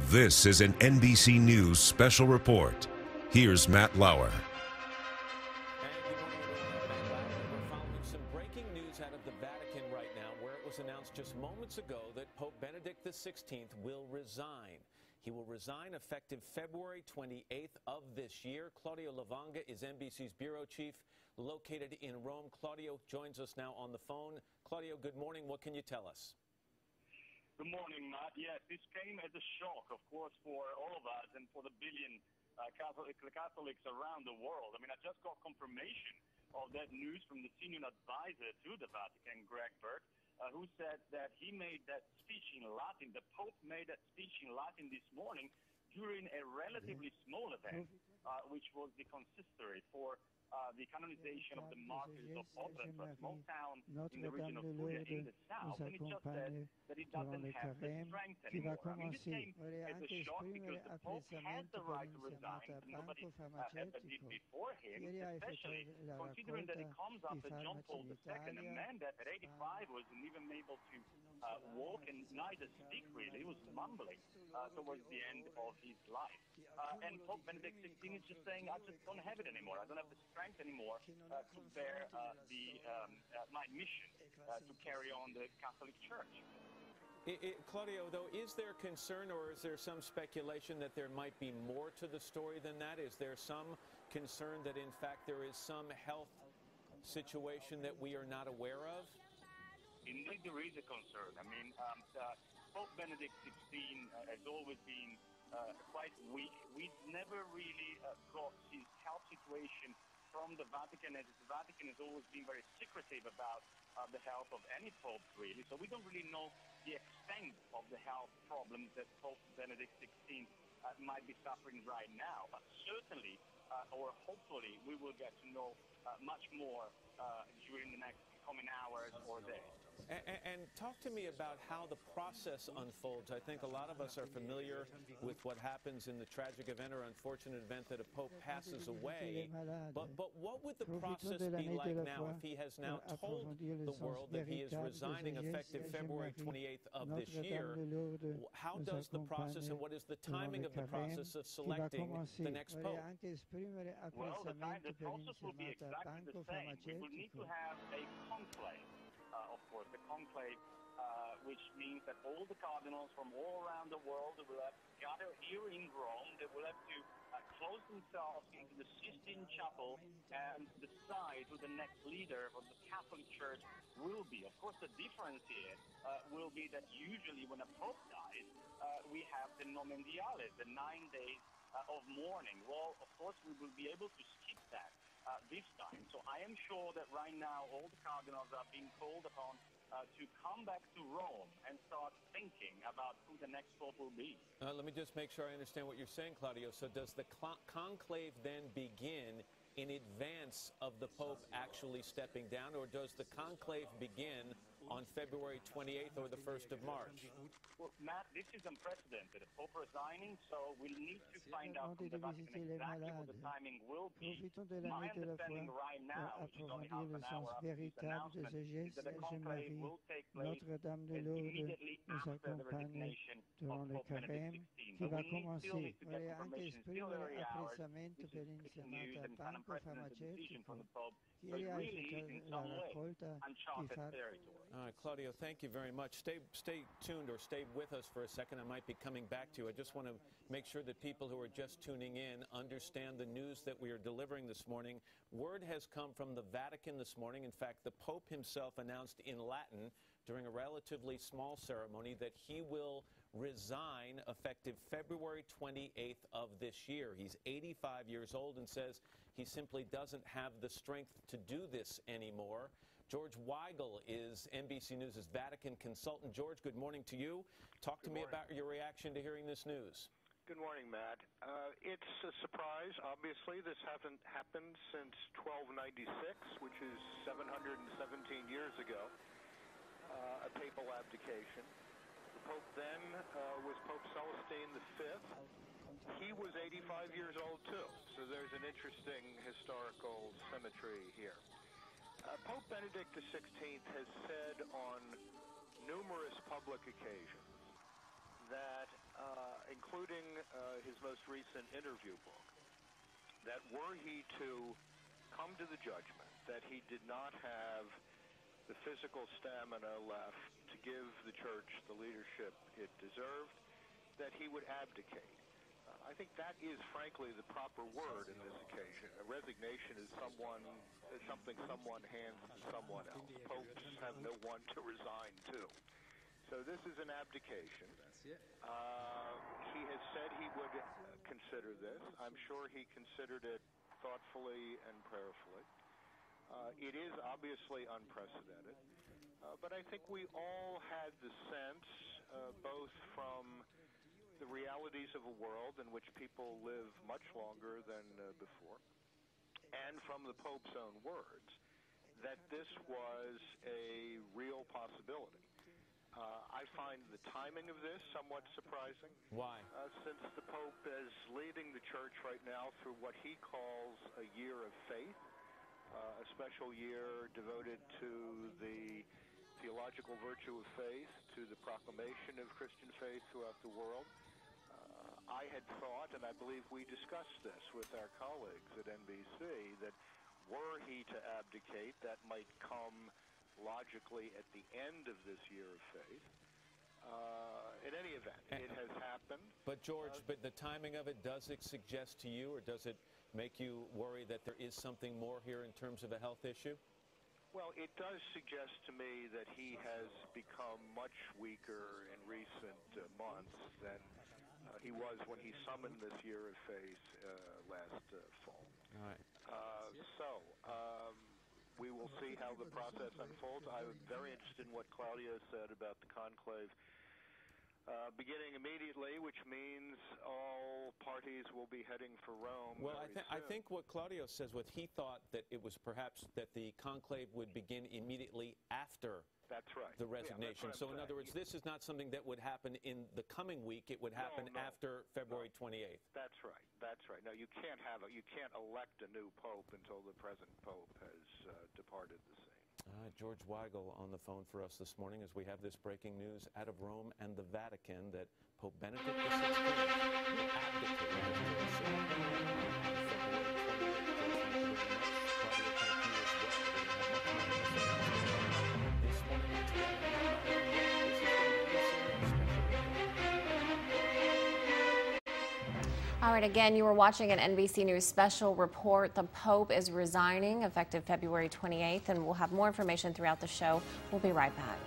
This is an NBC News special report. Here's Matt Lauer. We're following some breaking news out of the Vatican right now, where it was announced just moments ago that Pope Benedict XVI will resign. He will resign effective February 28th of this year. Claudio Lavanga is NBC's bureau chief located in Rome. Claudio joins us now on the phone. Claudio, good morning. What can you tell us? Good morning, Matt. Yes, this came as a shock, of course, for all of us and for the billion Catholics around the world. I mean, I just got confirmation of that news from the senior advisor to the Vatican, Greg Burke, who said that he made that speech in Latin. The Pope made that speech in Latin this morning during a relatively small event, which was the consistory for the canonization of the martyrs of Opera, a small town in the region of Puglia in the south. And he just said that he doesn't have the strength anymore. I mean, this came as a shock because the Pope had the right to resign, and nobody ever did before him, especially considering that he comes after John Paul II, a man that at 85 wasn't even able to walk and neither speak really. He was mumbling towards the end of his life. And Pope Benedict XVI is just saying, I just don't have it anymore. I don't have the strength anymore to bear my mission to carry on the Catholic Church. Claudio, though, is there concern or is there some speculation that there might be more to the story than that? Is there some concern that, in fact, there is some health situation that we are not aware of? Indeed, there is a concern. I mean, Pope Benedict XVI has always been quite weak. We've never really got his health situation from the Vatican, as the Vatican has always been very secretive about the health of any pope, really. So we don't really know the extent of the health problems that Pope Benedict XVI might be suffering right now. But certainly, or hopefully, we will get to know much more during the next coming hours or days. And talk to me about how the process unfolds. I think a lot of us are familiar with what happens in the tragic event or unfortunate event that a pope passes away. But what would the process be like now if he has now told the world that he is resigning effective February 28th of this year? How does the process and what is the timing of the process of selecting the next pope? Well, the process will be exactly the same. We will need to have a conclave. Of course, the conclave, which means that all the cardinals from all around the world will have to gather here in Rome. They will have to close themselves into the Sistine Chapel and decide who the next leader of the Catholic Church will be. Of course, the difference here will be that usually when a pope dies, we have the Nomen Dialis, the 9 days of mourning. Well, of course, we will be able to skip that this time. So I am sure that right now all the cardinals are being called upon to come back to Rome and start thinking about who the next pope will be. Let me just make sure I understand what you're saying, Claudio. So does the conclave then begin in advance of the Pope actually stepping down, or does the conclave begin on February 28th or the 1st of March? Well, Matt, this is unprecedented. The Pope resigning, so we'll need to find out from the Vatican exactly what the timing will be. My understanding right now, which is only half an hour after this announcement, is that the conclave will take place immediately after the resignation of Pope Benedict XVI. But we still need to get confirmation. Still early hours. This is breaking news and an unprecedented decision from the Pope. So it really is in some way uncharted territory. All right, Claudio, thank you very much. Stay tuned or stay with us for a second. I might be coming back to you. I just want to make sure that people who are just tuning in understand the news that we are delivering this morning. Word has come from the Vatican this morning. In fact, the Pope himself announced in Latin during a relatively small ceremony that he will resign effective February 28th of this year. He's 85 years old and says he simply doesn't have the strength to do this anymore. George Weigel is NBC News' Vatican consultant. George, good morning to you. Talk to me about your reaction to hearing this news. Good morning, Matt. It's a surprise. Obviously, this hasn't happened since 1296, which is 717 years ago, a papal abdication. The Pope then was Pope Celestine V. He was 85 years old, too, so there's an interesting historical symmetry here. Pope Benedict XVI has said on numerous public occasions that, including his most recent interview book, that were he to come to the judgment that he did not have the physical stamina left to give the church the leadership it deserved, that he would abdicate. I think that is, frankly, the proper word in this occasion. A resignation is something someone hands to someone else. Popes have no one to resign to. So this is an abdication. He has said he would consider this. I'm sure he considered it thoughtfully and prayerfully. It is obviously unprecedented, but I think we all had the sense, both from the realities of a world in which people live much longer than before, and from the Pope's own words, that this was a real possibility. I find the timing of this somewhat surprising. Why? Since the Pope is leading the church right now through what he calls a year of faith, a special year devoted to the theological virtue of faith, to the proclamation of Christian faith throughout the world. I had thought, and I believe we discussed this with our colleagues at NBC, that were he to abdicate, that might come logically at the end of this year of faith. In any event, it has happened. But George, but the timing of it, does it suggest to you, or does it make you worry that there is something more here in terms of a health issue? Well, it does suggest to me that he has become much weaker in recent months than he was when he summoned this year of faith last fall. All right. We will see how the process unfolds. I'm very interested in what Claudio said about the conclave beginning immediately, which means all parties will be heading for Rome. Well, I think what Claudio says, what he thought that it was perhaps that the conclave would begin immediately after the resignation. Yeah, so in other words, this is not something that would happen in the coming week. It would happen after February 28th. That's right. That's right. No, you can't elect a new pope until the present pope has departed the scene. All right, George Weigel on the phone for us this morning as we have this breaking news out of Rome and the Vatican that Pope Benedict XVI will All right, again, you were watching an NBC News special report. The Pope is resigning effective February 28th, and we'll have more information throughout the show. We'll be right back.